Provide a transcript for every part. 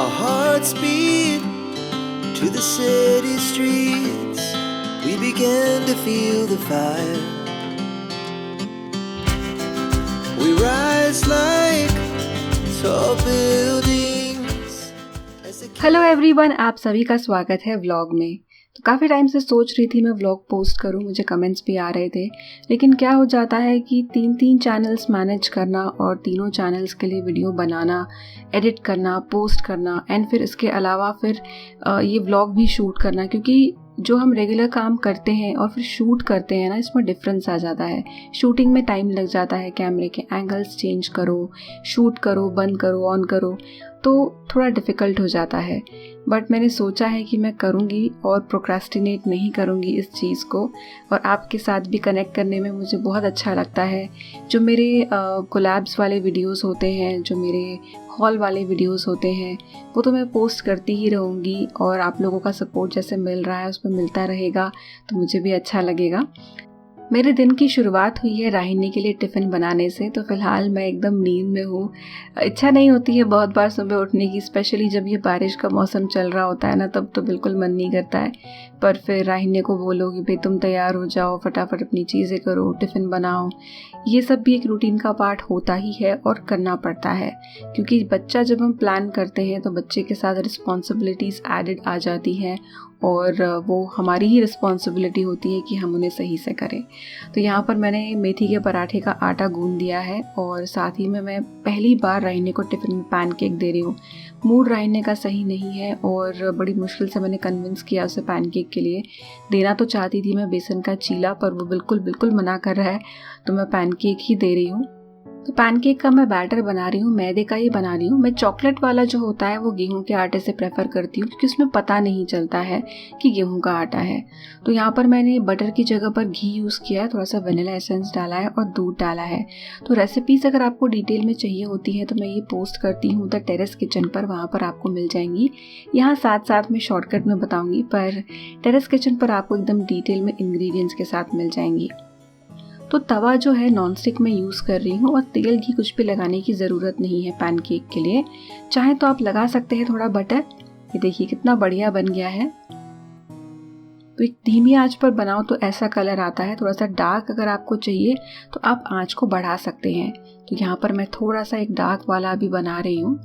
Our hearts beat to the city streets. We began to feel the fire. We rise like tall buildings. Hello everyone, आप सभी का स्वागत है vlog में। तो काफ़ी टाइम से सोच रही थी मैं व्लॉग पोस्ट करूं, मुझे कमेंट्स भी आ रहे थे, लेकिन क्या हो जाता है कि तीन चैनल्स मैनेज करना और तीनों चैनल्स के लिए वीडियो बनाना, एडिट करना, पोस्ट करना एंड फिर इसके अलावा फिर ये व्लॉग भी शूट करना, क्योंकि जो हम रेगुलर काम करते हैं और फिर शूट करते हैं ना, इसमें डिफरेंस आ जाता है। शूटिंग में टाइम लग जाता है, कैमरे के एंगल्स चेंज करो, शूट करो, बंद करो, ऑन करो, तो थोड़ा डिफ़िकल्ट हो जाता है। बट मैंने सोचा है कि मैं करूँगी और प्रोक्रेस्टिनेट नहीं करूँगी इस चीज़ को, और आपके साथ भी कनेक्ट करने में मुझे बहुत अच्छा लगता है। जो मेरे कोलैब्स वाले वीडियोस होते हैं, जो मेरे हॉल वाले वीडियोस होते हैं, वो तो मैं पोस्ट करती ही रहूँगी और आप लोगों का सपोर्ट जैसे मिल रहा है उसमें मिलता रहेगा, तो मुझे भी अच्छा लगेगा। मेरे दिन की शुरुआत हुई है राहिनी के लिए टिफ़िन बनाने से। तो फ़िलहाल मैं एकदम नींद में हूँ। इच्छा नहीं होती है बहुत बार सुबह उठने की, स्पेशली जब ये बारिश का मौसम चल रहा होता है ना, तब तो बिल्कुल मन नहीं करता है। पर फिर राहिनी को बोलो कि भाई तुम तैयार हो जाओ, फटाफट अपनी चीज़ें करो, टिफ़िन बनाओ। ये सब भी एक रूटीन का पार्ट होता ही है और करना पड़ता है, क्योंकि बच्चा जब हम प्लान करते हैं तो बच्चे के साथ रिस्पॉन्सिबिलिटीज़ एडेड आ जाती हैं और वो हमारी ही रिस्पॉन्सिबिलिटी होती है कि हम उन्हें सही से करें। तो यहाँ पर मैंने मेथी के पराठे का आटा गूंद दिया है और साथ ही में मैं पहली बार राहिनी को टिफ़िन में पैनकेक दे रही हूँ। मूड राहिनी का सही नहीं है और बड़ी मुश्किल से मैंने कन्विंस किया उसे पैनकेक के लिए। देना तो चाहती थी मैं बेसन का चीला, पर वो बिल्कुल मना कर रहा है, तो मैं पैनकेक ही दे रही हूँ। तो पैनकेक का मैं बैटर बना रही हूँ, मैदे का ही बना रही हूँ। मैं चॉकलेट वाला जो होता है वो गेहूं के आटे से प्रेफर करती हूँ, क्योंकि उसमें पता नहीं चलता है कि गेहूं का आटा है। तो यहाँ पर मैंने बटर की जगह पर घी यूज़ किया है, थोड़ा सा वनीला एसेंस डाला है और दूध डाला है। तो रेसिपीज़ अगर आपको डिटेल में चाहिए होती है तो मैं ये पोस्ट करती हूँ द टेरेस किचन पर, वहाँ पर आपको मिल जाएंगी। यहाँ साथ में शॉर्टकट में बताऊँगी, पर टेरेस किचन पर आपको एकदम डिटेल में इंग्रेडिएंट्स के साथ मिल जाएंगी। तो तवा जो है नॉन स्टिक में यूज़ कर रही हूँ और तेल घी कुछ भी लगाने की ज़रूरत नहीं है पैनकेक के लिए। चाहे तो आप लगा सकते हैं थोड़ा बटर। ये देखिए कितना बढ़िया बन गया है। तो एक धीमी आंच पर बनाओ तो ऐसा कलर आता है। थोड़ा सा डार्क अगर आपको चाहिए तो आप आंच को बढ़ा सकते हैं। तो यहाँ पर मैं थोड़ा सा एक डार्क वाला भी बना रही हूँ।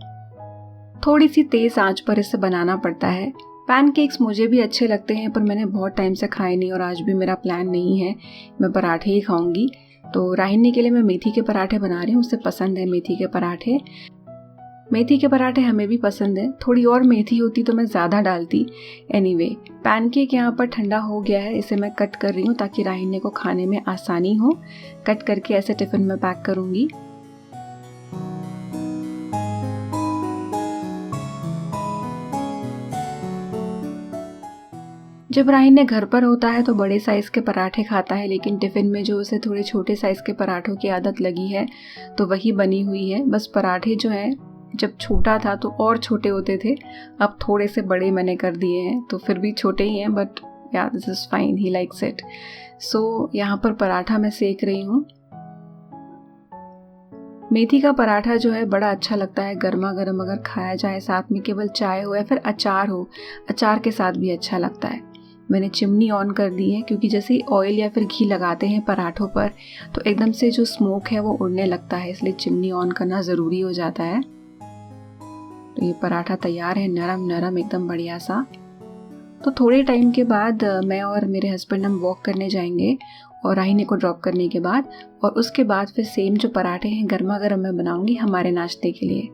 थोड़ी सी तेज़ आंच पर इसे बनाना पड़ता है। पैनकेक्स मुझे भी अच्छे लगते हैं, पर मैंने बहुत टाइम से खाए नहीं और आज भी मेरा प्लान नहीं है, मैं पराठे ही खाऊंगी। तो राहिनी के लिए मैं मेथी के पराठे बना रही हूँ, उसे पसंद है मेथी के पराठे। मेथी के पराठे हमें भी पसंद है, थोड़ी और मेथी होती तो मैं ज़्यादा डालती। एनीवे, पैनकेक यहाँ पर ठंडा हो गया है, इसे मैं कट कर रही हूँ ताकि राहिनी को खाने में आसानी हो। कट करके ऐसे टिफ़िन में पैक करूँगी। जब राहिनी घर पर होता है तो बड़े साइज़ के पराठे खाता है, लेकिन टिफ़िन में जो उसे थोड़े छोटे साइज़ के पराठों की आदत लगी है तो वही बनी हुई है। बस पराठे जो हैं, जब छोटा था तो और छोटे होते थे, अब थोड़े से बड़े मैंने कर दिए हैं, तो फिर भी छोटे ही हैं, but yeah this is fine, he likes it. So यहाँ पर पराठा मैं सेक रही हूँ। मेथी का पराठा जो है बड़ा अच्छा लगता है गर्मा गर्म अगर खाया जाए, साथ में केवल चाय हो या फिर अचार हो, अचार के साथ भी अच्छा लगता है। मैंने चिमनी ऑन कर दी है, क्योंकि जैसे ही ऑयल या फिर घी लगाते हैं पराठों पर तो एकदम से जो स्मोक है वो उड़ने लगता है, इसलिए चिमनी ऑन करना ज़रूरी हो जाता है। तो ये पराठा तैयार है, नरम नरम एकदम बढ़िया सा। तो थोड़े टाइम के बाद मैं और मेरे हस्बैंड हम वॉक करने जाएंगे और राहिनी को ड्रॉप करने के बाद, और उसके बाद फिर सेम जो पराठे हैं गर्मा गर्म मैं बनाऊंगी हमारे नाश्ते के लिए।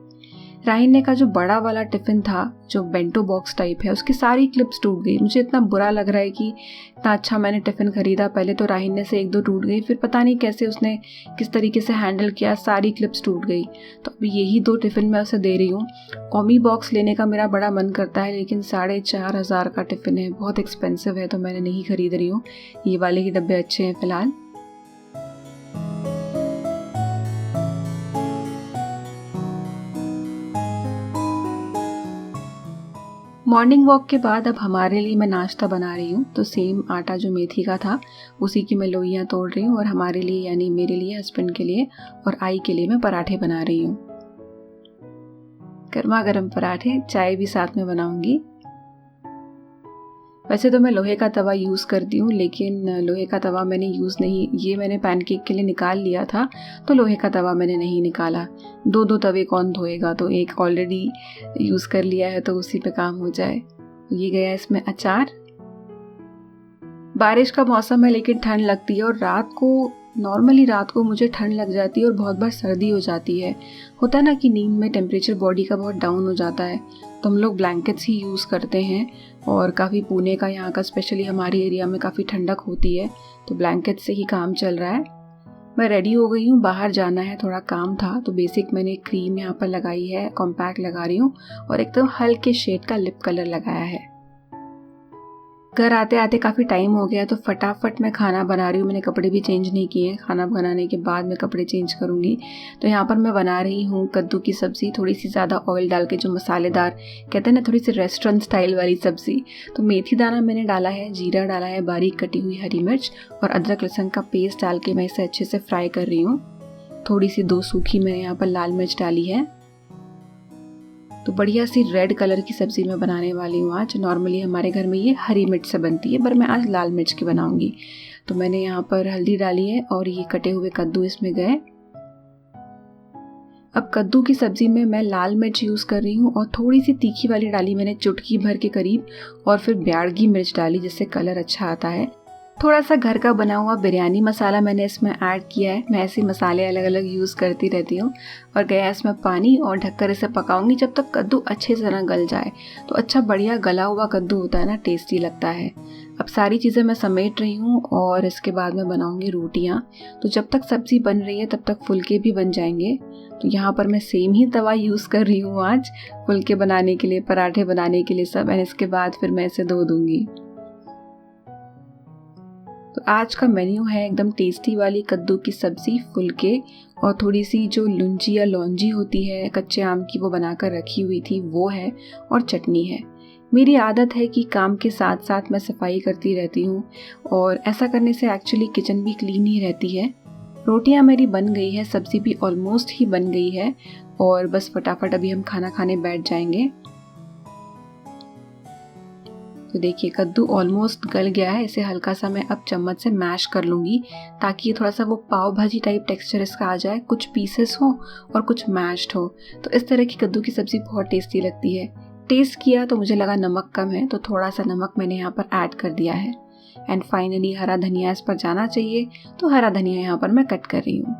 राहिनी का जो बड़ा वाला टिफ़िन था, जो बेंटो बॉक्स टाइप है, उसकी सारी क्लिप्स टूट गई। मुझे इतना बुरा लग रहा है कि इतना अच्छा मैंने टिफ़िन खरीदा, पहले तो राहिनी से 1-2 टूट गई, फिर पता नहीं कैसे उसने किस तरीके से हैंडल किया, सारी क्लिप्स टूट गई। तो अभी यही 2 टिफ़िन मैं उसे दे रही हूँ। ओमी बॉक्स लेने का मेरा बड़ा मन करता है, लेकिन 4,500 का टिफ़िन है, बहुत एक्सपेंसिव है, तो मैंने नहीं खरीद रही हूँ। ये वाले ही डब्बे अच्छे हैं फ़िलहाल। मॉर्निंग वॉक के बाद अब हमारे लिए मैं नाश्ता बना रही हूँ। तो सेम आटा जो मेथी का था उसी की मैं लोइयाँ तोड़ रही हूँ और हमारे लिए यानी मेरे लिए, हस्बैंड के लिए और आई के लिए मैं पराठे बना रही हूँ। गर्मा गर्म पराठे, चाय भी साथ में बनाऊंगी। वैसे तो मैं लोहे का तवा यूज़ करती हूँ, लेकिन लोहे का तवा मैंने यूज़ नहीं, ये मैंने पैनकेक के लिए निकाल लिया था, तो लोहे का तवा मैंने नहीं निकाला। दो तवे कौन धोएगा, तो एक ऑलरेडी यूज़ कर लिया है तो उसी पे काम हो जाए। ये गया इसमें अचार। बारिश का मौसम है लेकिन ठंड लगती है, और नॉर्मली रात को मुझे ठंड लग जाती है और बहुत बार सर्दी हो जाती है। होता है ना कि नींद में टेम्परेचर बॉडी का बहुत डाउन हो जाता है, तो हम लोग ब्लैंकेट्स ही यूज़ करते हैं। और काफ़ी पुणे का, यहाँ का स्पेशली हमारे एरिया में काफ़ी ठंडक होती है, तो ब्लैंकेट से ही काम चल रहा है। मैं रेडी हो गई हूँ, बाहर जाना है, थोड़ा काम था, तो बेसिक मैंने क्रीम यहाँ पर लगाई है, कॉम्पैक्ट लगा रही हूँ और एकदम हल्के शेड का लिप कलर लगाया है। घर आते आते काफ़ी टाइम हो गया, तो फटाफट मैं खाना बना रही हूँ। मैंने कपड़े भी चेंज नहीं किए हैं, खाना बनाने के बाद मैं कपड़े चेंज करूँगी। तो यहाँ पर मैं बना रही हूँ कद्दू की सब्ज़ी, थोड़ी सी ज़्यादा ऑयल डाल के, जो मसालेदार कहते हैं ना, थोड़ी सी रेस्टोरेंट स्टाइल वाली सब्ज़ी। तो मेथी दाना मैंने डाला है, जीरा डाला है, बारीक कटी हुई हरी मिर्च और अदरक लहसुन का पेस्ट डाल के मैं इसे अच्छे से फ्राई कर रही हूँ। थोड़ी सी 2 सूखी मैंने यहाँ पर लाल मिर्च डाली है। तो बढ़िया सी रेड कलर की सब्ज़ी मैं बनाने वाली हूँ आज। नॉर्मली हमारे घर में ये हरी मिर्च से बनती है, पर मैं आज लाल मिर्च की बनाऊंगी। तो मैंने यहाँ पर हल्दी डाली है और ये कटे हुए कद्दू इसमें गए। अब कद्दू की सब्ज़ी में मैं लाल मिर्च यूज़ कर रही हूँ और थोड़ी सी तीखी वाली डाली मैंने, चुटकी भर के करीब, और फिर ब्याडगी मिर्च डाली जिससे कलर अच्छा आता है। थोड़ा सा घर का बना हुआ बिरयानी मसाला मैंने इसमें ऐड किया है। मैं ऐसे मसाले अलग अलग यूज़ करती रहती हूँ। और गया इसमें पानी और ढककर इसे पकाऊंगी जब तक कद्दू अच्छे से ना गल जाए। तो अच्छा बढ़िया गला हुआ कद्दू होता है ना, टेस्टी लगता है। अब सारी चीज़ें मैं समेट रही हूँ और इसके बाद मैं बनाऊंगी रोटियाँ। तो जब तक सब्ज़ी बन रही है तब तक फुलके भी बन जाएंगे। तो यहाँ पर मैं सेम ही तवा यूज़ कर रही हूँ आज फुलके बनाने के लिए, पराठे बनाने के लिए सब। एंड इसके बाद फिर मैं इसे धो दूँगी। तो आज का मेन्यू है एकदम टेस्टी वाली कद्दू की सब्ज़ी, फुलके और थोड़ी सी जो लुंजी या लौंजी होती है कच्चे आम की, वो बनाकर रखी हुई थी, वो है, और चटनी है। मेरी आदत है कि काम के साथ साथ मैं सफाई करती रहती हूँ और ऐसा करने से एक्चुअली किचन भी क्लीन ही रहती है। रोटियाँ मेरी बन गई है, सब्ज़ी भी ऑलमोस्ट ही बन गई है और बस फटाफट अभी हम खाना खाने बैठ जाएंगे। तो देखिए कद्दू ऑलमोस्ट गल गया है। इसे हल्का सा मैं अब चम्मच से मैश कर लूँगी ताकि ये थोड़ा सा वो पाव भाजी टाइप टेक्सचर इसका आ जाए, कुछ पीसेस हो और कुछ मैश्ड हो। तो इस तरह की कद्दू की सब्ज़ी बहुत टेस्टी लगती है। टेस्ट किया तो मुझे लगा नमक कम है, तो थोड़ा सा नमक मैंने यहाँ पर ऐड कर दिया है। एंड फाइनली हरा धनिया इस पर जाना चाहिए, तो हरा धनिया यहाँ पर मैं कट कर रही हूँ।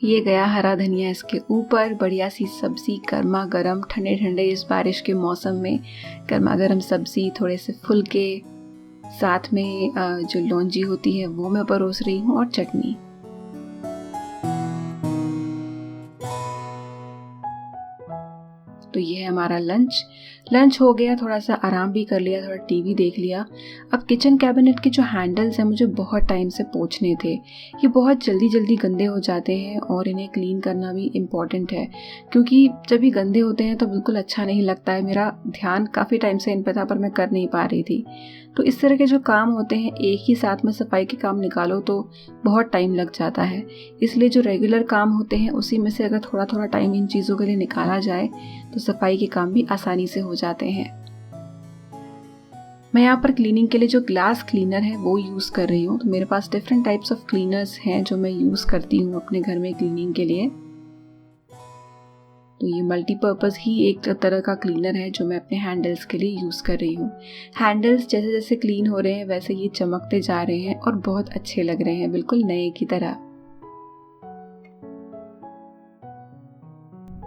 ये गया हरा धनिया इसके ऊपर। बढ़िया सी सब्ज़ी, गर्मा गर्म, ठंडे ठंडे इस बारिश के मौसम में गर्मा गर्म सब्ज़ी, थोड़े से फुलके, साथ में जो लौंजी होती है वो मैं परोस रही हूँ, और चटनी। तो ये है हमारा लंच हो गया। थोड़ा सा आराम भी कर लिया, थोड़ा टीवी देख लिया। अब किचन कैबिनेट के जो हैंडल्स हैं मुझे बहुत टाइम से पोंछने थे। ये बहुत जल्दी जल्दी गंदे हो जाते हैं और इन्हें क्लीन करना भी इम्पॉर्टेंट है, क्योंकि जब ये गंदे होते हैं तो बिल्कुल अच्छा नहीं लगता है। मेरा ध्यान काफ़ी टाइम से इन पर था पर मैं कर नहीं पा रही थी। तो इस तरह के जो काम होते हैं, एक ही साथ में सफाई के काम निकालो तो बहुत टाइम लग जाता है। इसलिए जो रेगुलर काम होते हैं उसी में से अगर थोड़ा थोड़ा टाइम इन चीज़ों के लिए निकाला जाए तो सफाई के काम भी आसानी से हो जाते हैं। मैं यहाँ पर क्लीनिंग के लिए जो ग्लास क्लीनर है वो यूज़ कर रही हूँ। तो मेरे पास डिफरेंट टाइप्स ऑफ क्लीनर्स हैं जो मैं यूज़ करती हूँ अपने घर में क्लीनिंग के लिए। तो ये मल्टीपर्पज़ ही एक तरह का क्लीनर है जो मैं अपने हैंडल्स के लिए यूज़ कर रही हूँ। हैंडल्स जैसे जैसे क्लीन हो रहे हैं वैसे ये चमकते जा रहे हैं और बहुत अच्छे लग रहे हैं, बिल्कुल नए की तरह।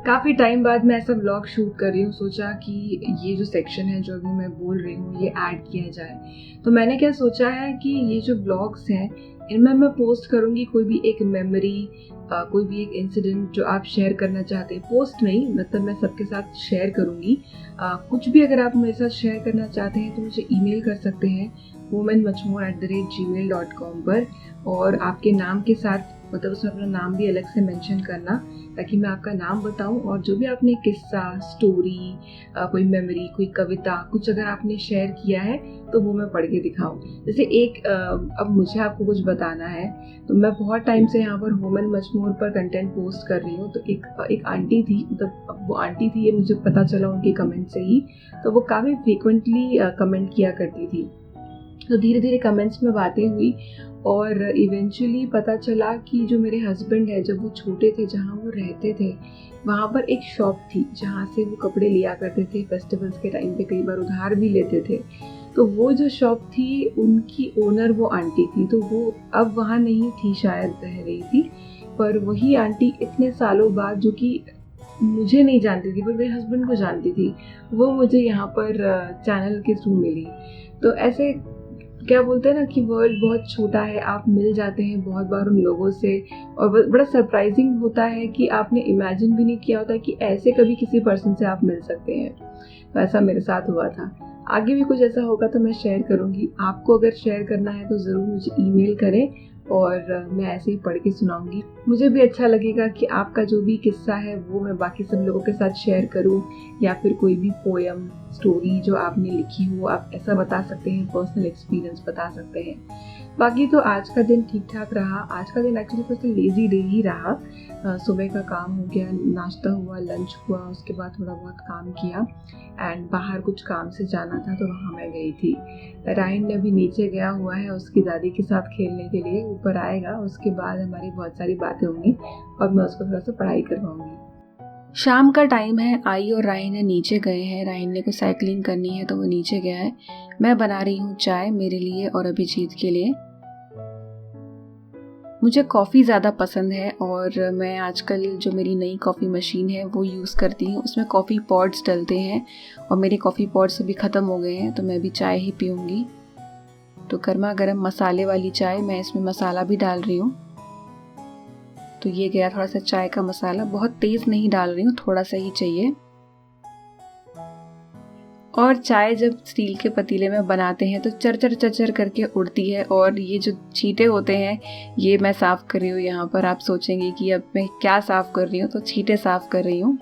काफ़ी टाइम बाद मैं ऐसा व्लॉग शूट कर रही हूँ। सोचा कि ये जो सेक्शन है जो अभी मैं बोल रही हूँ ये ऐड किया जाए। तो मैंने क्या सोचा है कि ये जो व्लॉग्स हैं इनमें मैं पोस्ट करूँगी कोई भी एक मेमोरी, कोई भी एक इंसिडेंट जो आप शेयर करना चाहते हैं। पोस्ट नहीं, मतलब मैं सबके साथ शेयर करूँगी। कुछ भी अगर आप मेरे साथ शेयर करना चाहते हैं तो मुझे ईमेल कर सकते हैं womenmuchmore@gmail.com पर, और आपके नाम के साथ मतलब उसमें अपना नाम भी अलग से मेंशन करना, ताकि मैं आपका नाम बताऊं और जो भी आपने किस्सा, स्टोरी, कोई मेमोरी, कोई कविता, कुछ अगर आपने शेयर किया है तो वो मैं पढ़ के दिखाऊं। जैसे अब मुझे आपको कुछ बताना है, तो मैं बहुत टाइम से यहाँ पर वुमेन मजमूर पर कंटेंट पोस्ट कर रही हूँ। तो एक आंटी थी, मतलब वो आंटी थी, ये मुझे पता चला उनके कमेंट से ही। तो वो काफ़ी फ्रीक्वेंटली कमेंट किया करती थी। तो धीरे धीरे कमेंट्स में बातें हुई और इवेंचुअली पता चला कि जो मेरे हस्बैंड है, जब वो छोटे थे, जहाँ वो रहते थे, वहाँ पर एक शॉप थी जहाँ से वो कपड़े लिया करते थे। फेस्टिवल्स के टाइम पे कई बार उधार भी लेते थे। तो वो जो शॉप थी, उनकी ओनर वो आंटी थी। तो वो अब वहाँ नहीं थी, शायद रह रही थी, पर वही आंटी इतने सालों बाद, जो कि मुझे नहीं जानती थी पर मेरे हस्बैंड को जानती थी, वो मुझे यहाँ पर चैनल के थ्रू मिली। तो ऐसे क्या बोलते हैं ना कि वर्ल्ड बहुत छोटा है, आप मिल जाते हैं बहुत बार उन लोगों से, और बड़ा सरप्राइजिंग होता है कि आपने इमेजिन भी नहीं किया होता कि ऐसे कभी किसी पर्सन से आप मिल सकते हैं। तो ऐसा मेरे साथ हुआ था। आगे भी कुछ ऐसा होगा तो मैं शेयर करूँगी। आपको अगर शेयर करना है तो ज़रूर मुझे ईमेल करें और मैं ऐसे ही पढ़ के सुनाऊंगी। मुझे भी अच्छा लगेगा कि आपका जो भी किस्सा है वो मैं बाकी सब लोगों के साथ शेयर करूं, या फिर कोई भी पोयम, स्टोरी जो आपने लिखी हो, आप ऐसा बता सकते हैं, पर्सनल एक्सपीरियंस बता सकते हैं। बाकी तो आज का दिन ठीक ठाक रहा। आज का दिन एक्चुअली थोड़ा सा लेजी डे ही रहा। सुबह का काम हो गया, नाश्ता हुआ, लंच हुआ, उसके बाद थोड़ा बहुत काम किया एंड बाहर कुछ काम से जाना था तो वहाँ मैं गई थी। रायन ने अभी नीचे गया हुआ है उसकी दादी के साथ खेलने के लिए, ऊपर आएगा, उसके बाद हमारी बहुत सारी बातें होंगी और मैं उसको थोड़ा सा पढ़ाई करवाऊंगी। शाम का टाइम है, आई और रायन ने नीचे गए हैं। रायन ने को साइकिलिंग करनी है तो वो नीचे गया है। मैं बना रही हूँ चाय मेरे लिए और अभिजीत के लिए। मुझे कॉफ़ी ज़्यादा पसंद है और मैं आजकल जो मेरी नई कॉफ़ी मशीन है वो यूज़ करती हूँ। उसमें कॉफ़ी पॉड्स डलते हैं और मेरे कॉफ़ी पॉड्स अभी ख़त्म हो गए हैं, तो मैं भी चाय ही पीऊँगी। तो गर्मा गर्म मसाले वाली चाय, मैं इसमें मसाला भी डाल रही हूँ। तो ये गया थोड़ा सा चाय का मसाला, बहुत तेज़ नहीं डाल रही हूँ, थोड़ा सा ही चाहिए। और चाय जब स्टील के पतीले में बनाते हैं तो चरचर चरचर करके उड़ती है, और ये जो छींटे होते हैं ये मैं साफ़ कर रही हूँ यहाँ पर। आप सोचेंगे कि अब मैं क्या साफ़ कर रही हूँ, तो छींटे साफ़ कर रही हूँ।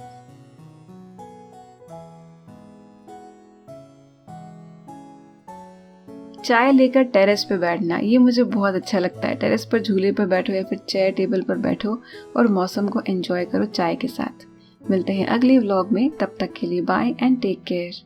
चाय लेकर टेरेस पे बैठना, ये मुझे बहुत अच्छा लगता है। टेरेस पर झूले पर बैठो या फिर चेयर टेबल पर बैठो और मौसम को एंजॉय करो चाय के साथ। मिलते हैं अगले व्लॉग में, तब तक के लिए बाय एंड टेक केयर।